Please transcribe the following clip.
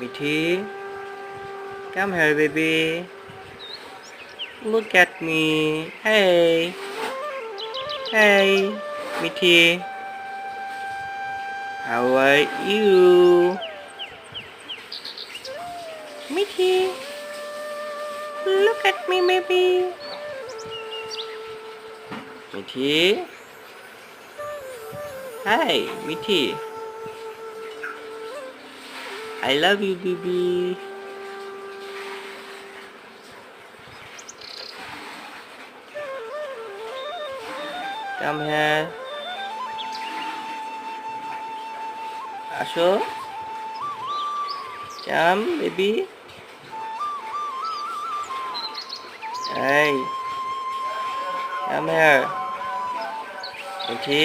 Mithi, come here, baby. Look at me. Hey, hey, Mithi. How are you? Mithi, look at me, baby. Mithi. Hi, Mithi. I love you, baby. Come here. আসো. Come, baby. Hey, come here. Mithi.